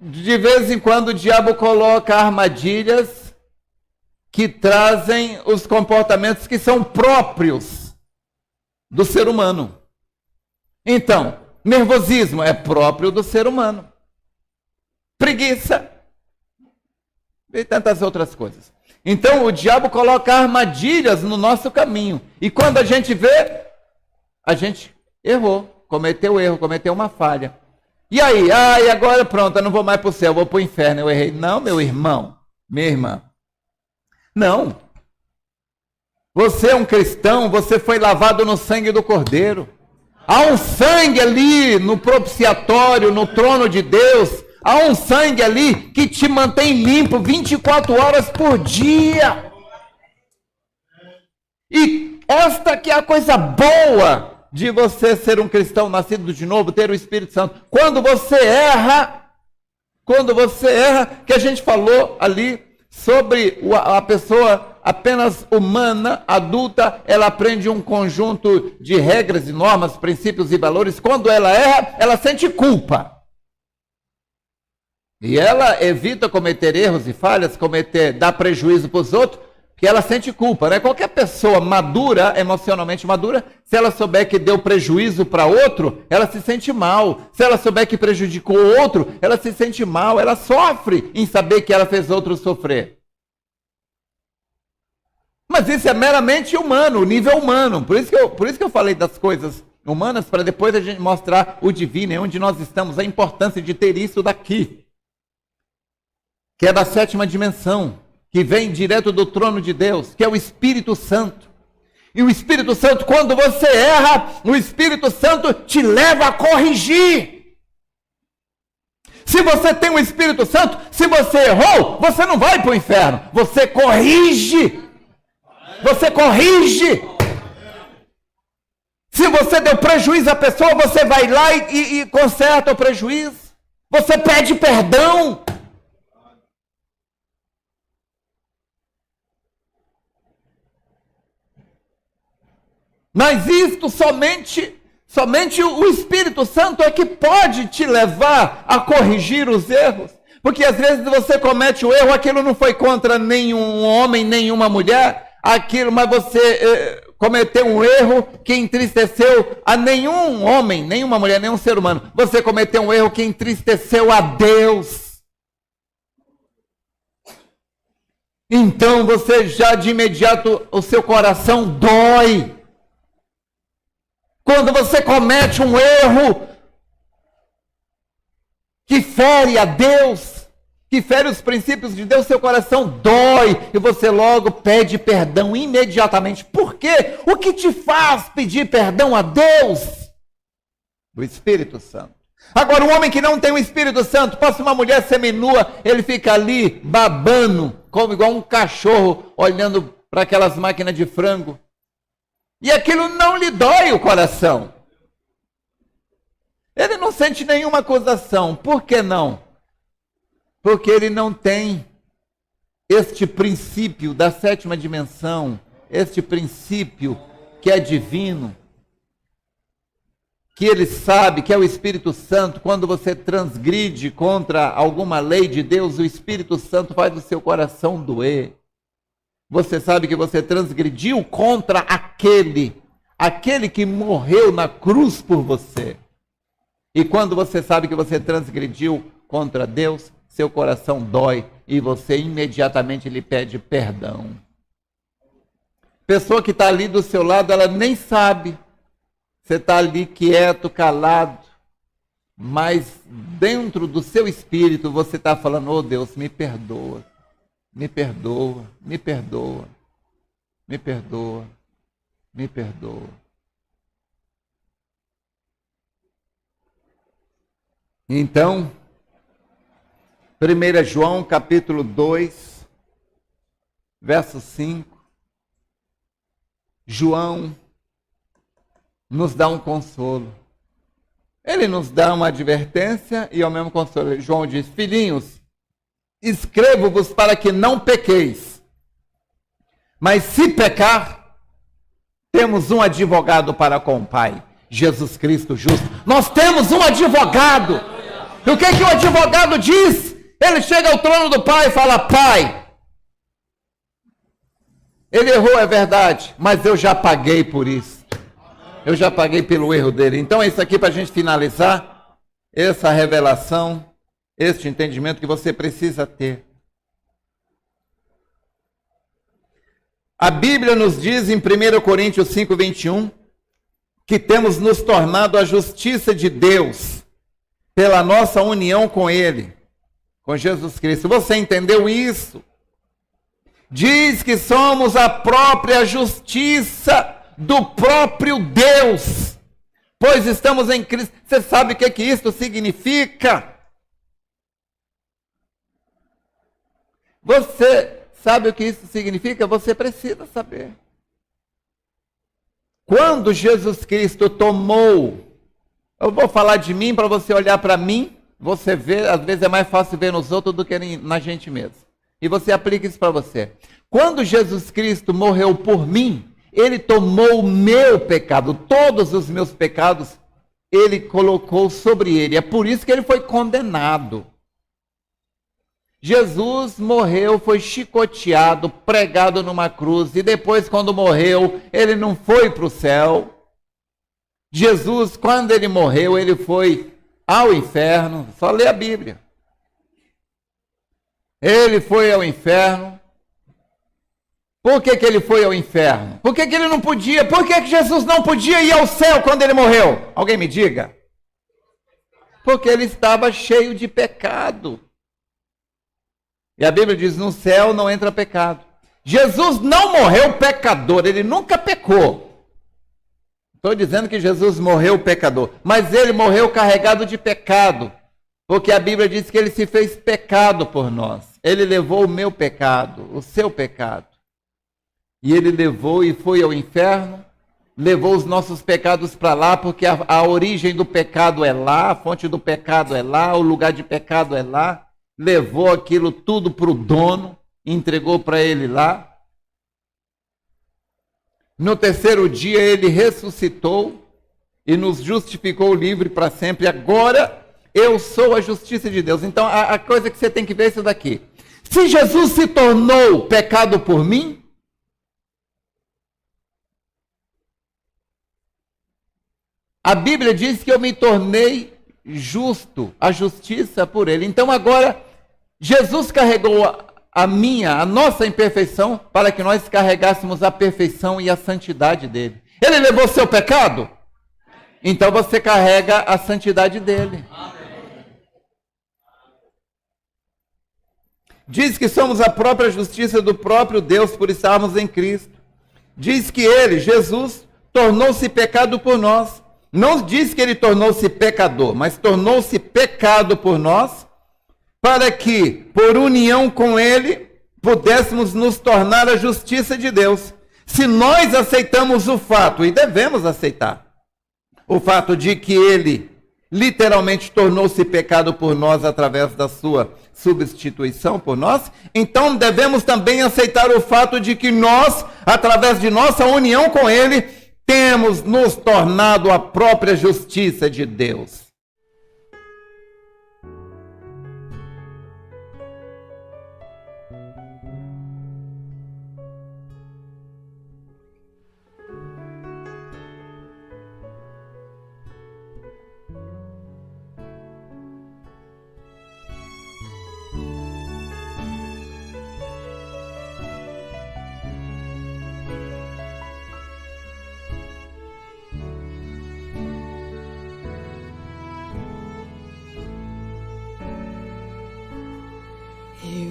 de vez em quando o diabo coloca armadilhas que trazem os comportamentos que são próprios do ser humano. Então, nervosismo é próprio do ser humano. Preguiça e tantas outras coisas. Então, o diabo coloca armadilhas no nosso caminho. E quando a gente vê, a gente errou, cometeu erro, cometeu uma falha. E aí? E agora pronto, eu não vou mais para o céu, eu vou para o inferno. Eu errei. Não, meu irmão, minha irmã. Não. Você é um cristão, você foi lavado no sangue do Cordeiro. Há um sangue ali no propiciatório, no trono de Deus. Há um sangue ali que te mantém limpo 24 horas por dia. E esta que é a coisa boa de você ser um cristão nascido de novo, ter o Espírito Santo. Quando você erra, que a gente falou ali sobre a pessoa apenas humana, adulta, ela aprende um conjunto de regras e normas, princípios e valores. Quando ela erra, ela sente culpa. E ela evita cometer erros e falhas, dar prejuízo para os outros, porque ela sente culpa, né? Qualquer pessoa madura, emocionalmente madura, se ela souber que deu prejuízo para outro, ela se sente mal. Se ela souber que prejudicou outro, ela se sente mal, ela sofre em saber que ela fez outro sofrer. Mas isso é meramente humano, nível humano. Por isso que eu falei das coisas humanas, para depois a gente mostrar o divino, onde nós estamos, a importância de ter isso daqui, que é da 7ª dimensão, que vem direto do trono de Deus, que é o Espírito Santo. E o Espírito Santo, quando você erra, o Espírito Santo te leva a corrigir. Se você tem o Espírito Santo, se você errou, você não vai para o inferno, você corrige. Você corrige. Se você deu prejuízo à pessoa, você vai lá e conserta o prejuízo. Você pede perdão. Mas isto somente o Espírito Santo é que pode te levar a corrigir os erros. Porque às vezes você comete o erro, aquilo não foi contra nenhum homem, nenhuma mulher, mas você cometeu um erro que entristeceu a nenhum homem, nenhuma mulher, nenhum ser humano. Você cometeu um erro que entristeceu a Deus. Então você já de imediato, o seu coração dói. Quando você comete um erro que fere a Deus, que fere os princípios de Deus, seu coração dói e você logo pede perdão imediatamente. Por quê? O que te faz pedir perdão a Deus? O Espírito Santo. Agora, um homem que não tem o Espírito Santo, passa uma mulher seminua, ele fica ali babando, como igual um cachorro olhando para aquelas máquinas de frango. E aquilo não lhe dói o coração. Ele não sente nenhuma acusação. Por que não? Porque ele não tem este princípio da 7ª dimensão, este princípio que é divino, que ele sabe que é o Espírito Santo. Quando você transgride contra alguma lei de Deus, o Espírito Santo faz o seu coração doer. Você sabe que você transgrediu contra aquele que morreu na cruz por você. E quando você sabe que você transgrediu contra Deus, seu coração dói e você imediatamente lhe pede perdão. Pessoa que está ali do seu lado, ela nem sabe. Você está ali quieto, calado, mas dentro do seu espírito você está falando: oh Deus, me perdoa. Me perdoa, me perdoa, me perdoa, me perdoa. Então, 1 João capítulo 2, verso 5, João nos dá um consolo. Ele nos dá uma advertência e ao mesmo consolo. João diz: filhinhos, escrevo-vos para que não pequeis. Mas se pecar, temos um advogado para com o Pai, Jesus Cristo justo. Nós temos um advogado. O que o advogado diz? Ele chega ao trono do Pai e fala: Pai, ele errou, é verdade, mas eu já paguei por isso. Eu já paguei pelo erro dele. Então é isso aqui para a gente finalizar, essa revelação, este entendimento que você precisa ter. A Bíblia nos diz em 1 Coríntios 5, 21, que temos nos tornado a justiça de Deus pela nossa união com Ele, com Jesus Cristo. Você entendeu isso? Diz que somos a própria justiça do próprio Deus, pois estamos em Cristo. Você sabe o que isso significa? Você sabe o que isso significa? Você precisa saber. Quando Jesus Cristo tomou, eu vou falar de mim para você olhar para mim, você vê, às vezes é mais fácil ver nos outros do que na gente mesmo. E você aplica isso para você. Quando Jesus Cristo morreu por mim, Ele tomou o meu pecado, todos os meus pecados, Ele colocou sobre Ele. É por isso que Ele foi condenado. Jesus morreu, foi chicoteado, pregado numa cruz, e depois, quando morreu, Ele não foi para o céu. Jesus, quando Ele morreu, Ele foi ao inferno. Só lê a Bíblia. Ele foi ao inferno. Por que Ele foi ao inferno? Por que Ele não podia? Por que Jesus não podia ir ao céu quando Ele morreu? Alguém me diga. Porque Ele estava cheio de pecado. E a Bíblia diz, no céu não entra pecado. Jesus não morreu pecador, Ele nunca pecou. Estou dizendo que Jesus morreu pecador, mas Ele morreu carregado de pecado, porque a Bíblia diz que Ele se fez pecado por nós. Ele levou o meu pecado, o seu pecado. E Ele levou e foi ao inferno, levou os nossos pecados para lá, porque a origem do pecado é lá, a fonte do pecado é lá, o lugar de pecado é lá. Levou aquilo tudo para o dono, entregou para ele lá. No terceiro dia Ele ressuscitou e nos justificou livre para sempre. Agora eu sou a justiça de Deus. Então a coisa que você tem que ver é isso daqui. Se Jesus se tornou pecado por mim, a Bíblia diz que eu me tornei justo, a justiça por Ele. Então agora, Jesus carregou a nossa imperfeição para que nós carregássemos a perfeição e a santidade dEle. Ele levou seu pecado? Então você carrega a santidade dEle. Diz que somos a própria justiça do próprio Deus por estarmos em Cristo. Diz que Ele, Jesus, tornou-se pecado por nós. Não diz que Ele tornou-se pecador, mas tornou-se pecado por nós, para que, por união com Ele, pudéssemos nos tornar a justiça de Deus. Se nós aceitamos o fato, e devemos aceitar, o fato de que Ele literalmente tornou-se pecado por nós através da sua substituição por nós, então devemos também aceitar o fato de que nós, através de nossa união com Ele, temos nos tornado a própria justiça de Deus.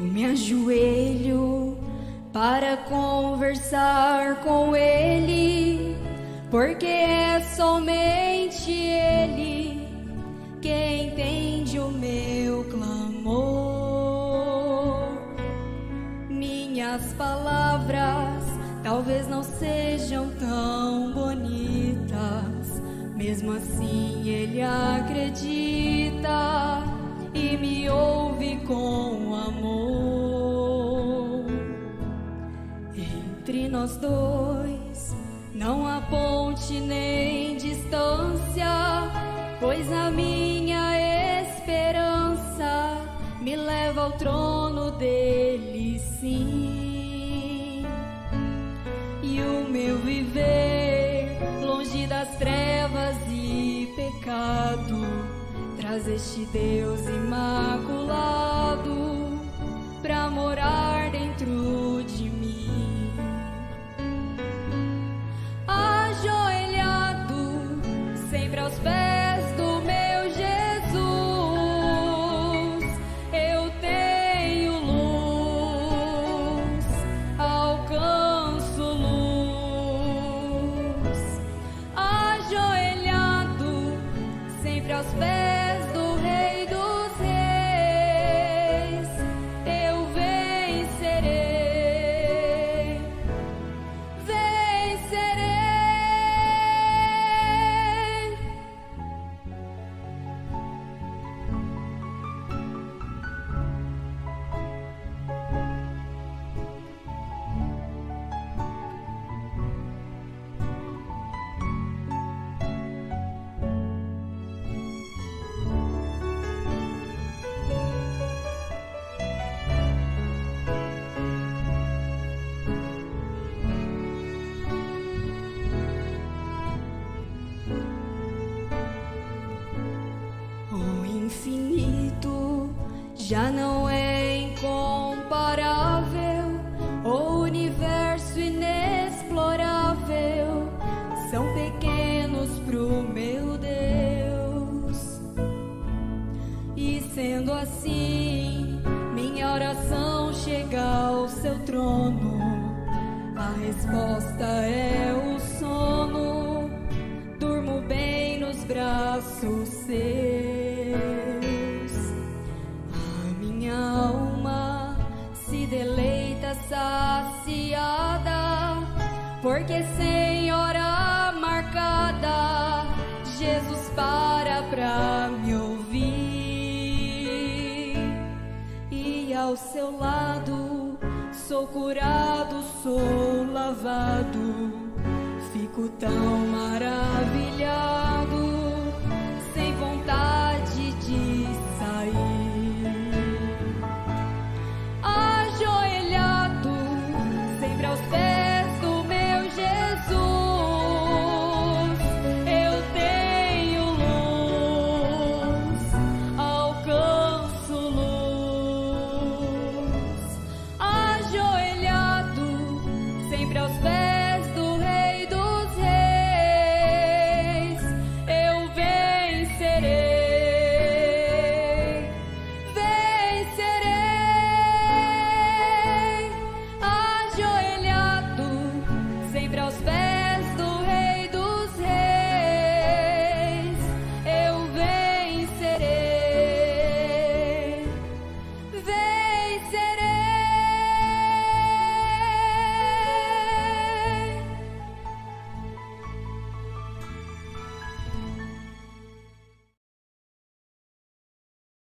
Me ajoelho para conversar com Ele, porque é somente Ele que entende o meu clamor. Minhas palavras talvez não sejam tão bonitas, mesmo assim Ele acredita e me ouve com amor. Entre nós dois não há ponte nem distância, pois a minha esperança ao trono dele, sim. E o meu viver, longe das trevas e pecado, traz este Deus imaculado pra morar dentro de mim. Ajoelhado, sempre aos pés do meu Jesus, eu tenho luz, alcanço luz. Ajoelhado, sempre aos pés do Rei dos Reis, eu vencerei, vencerei. O infinito já não é incomparável, o universo inexplorável são pequenos pro meu Deus. E sendo assim, minha oração chega ao seu trono, a resposta é o sono, durmo bem nos braços seus. A minha alma se deleita saciada, porque sem hora marcada Jesus para pra me ouvir. E ao seu lado sou curado, sou lavado, fico tão maravilhado.